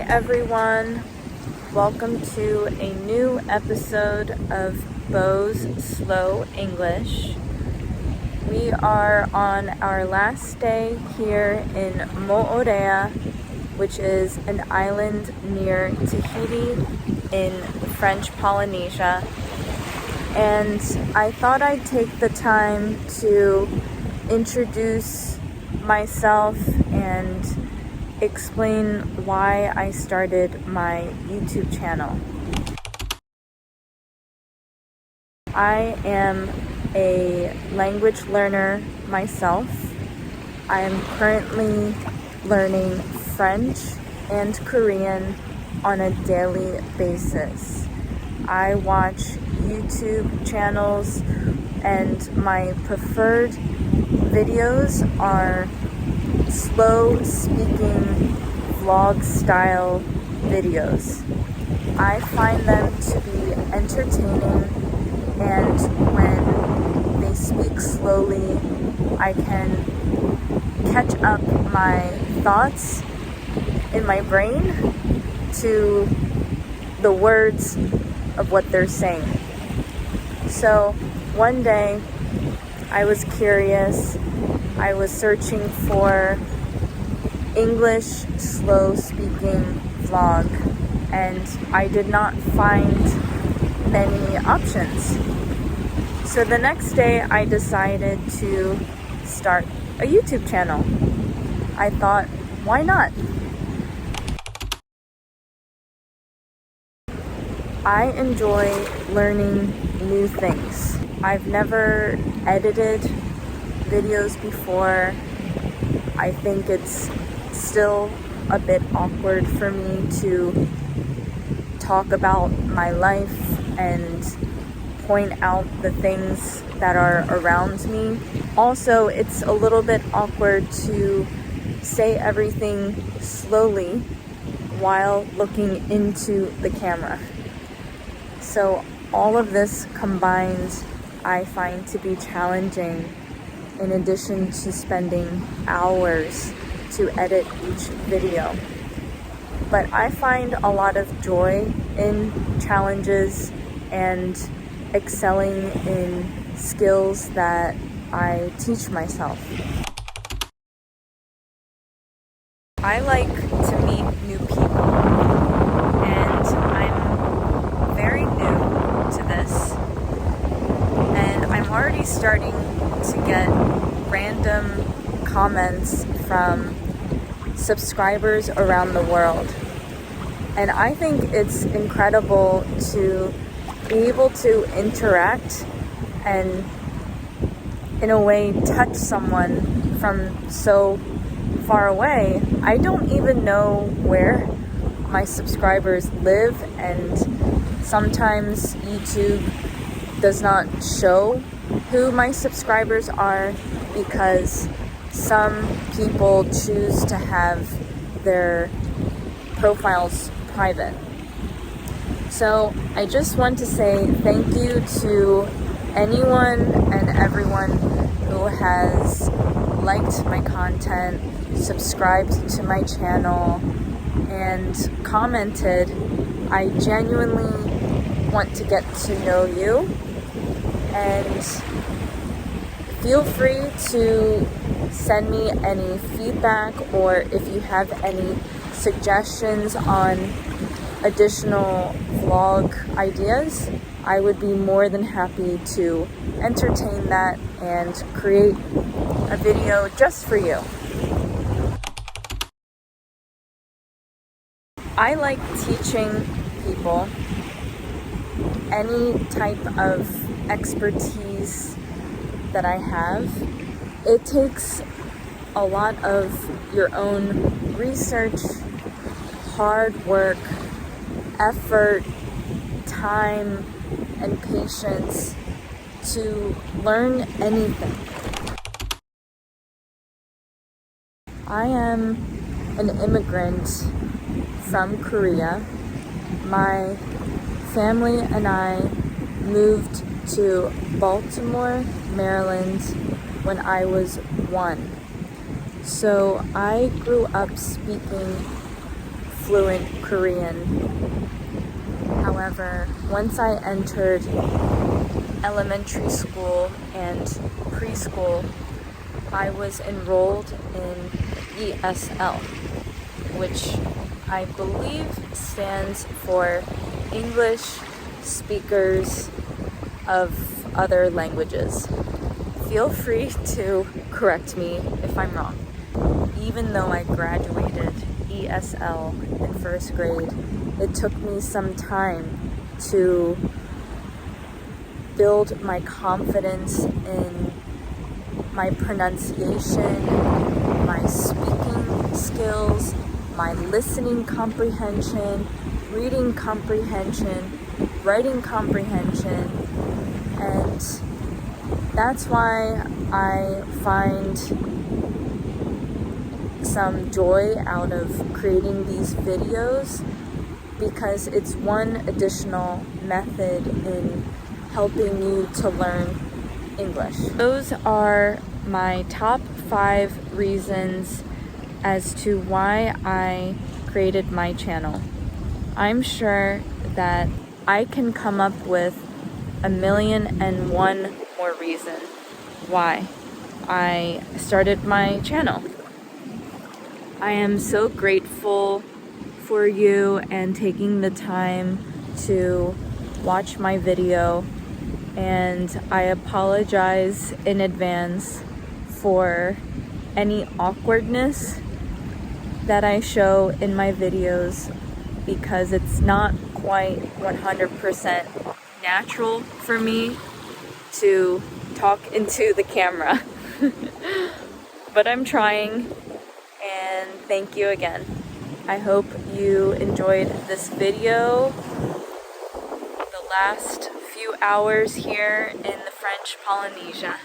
everyone, welcome to a new episode of Bo's Slow English. We are on our last day here in BoAi, which is an island near Tahiti in French Polynesia. And I thought I'd take the time to introduce myself and explain why I started my YouTube channel. I am a language learner myself. I am currently learning French and Korean on a daily basis. I watch YouTube channels and my preferred videos are slow speaking vlog style videos. I find them to be entertaining, and when they speak slowly, I can catch up my thoughts in my brain to the words of what they're saying. So one day I was curious. I was searching for English slow speaking vlog, and I did not find many options. So the next day I decided to start a YouTube channel. I thought, why not? I enjoy learning new things. I've never edited videos before. I think it's still a bit awkward for me to talk about my life and point out the things that are around me. Also, it's a little bit awkward to say everything slowly while looking into the camera. So all of this combined, I find to be challenging, in addition to spending hours to edit each video. But I find a lot of joy in challenges and excelling in skills that I teach myself. I like to meet new people, and I'm very new to this, and I'm already starting to get random comments from subscribers around the world. And I think it's incredible to be able to interact and in a way touch someone from so far away. I don't even know where my subscribers live, and sometimes YouTube does not show who my subscribers are because some people choose to have their profiles private. So I just want to say thank you to anyone and everyone who has liked my content, subscribed to my channel, and commented. I genuinely want to get to know you, and feel free to send me any feedback, or if you have any suggestions on additional vlog ideas, I would be more than happy to entertain that and create a video just for you. I like teaching people any type of expertise that I have. It takes a lot of your own research, hard work, effort, time, and patience to learn anything. I am an immigrant from Korea. My family and I moved to Baltimore, Maryland when I was 1. So I grew up speaking fluent Korean. However, once I entered elementary school and preschool, I was enrolled in ESL, which I believe stands for English Speakers of Other Languages. Feel free to correct me if I'm wrong. Even though I graduated ESL in first grade, it took me some time to build my confidence in my pronunciation, my speaking skills, my listening comprehension, reading comprehension, writing comprehension, and that's why I find some joy out of creating these videos, because it's one additional method in helping you to learn English. Those are my top 5 reasons as to why I created my channel. I'm sure that I can come up with 1,000,001 more reasons why I started my channel. I am so grateful for you and taking the time to watch my video, and I apologize in advance for any awkwardness that I show in my videos, because it's not quite 100% natural for me to talk into the camera. But I'm trying, and thank you again. I hope you enjoyed this video, the last few hours here in the French Polynesia.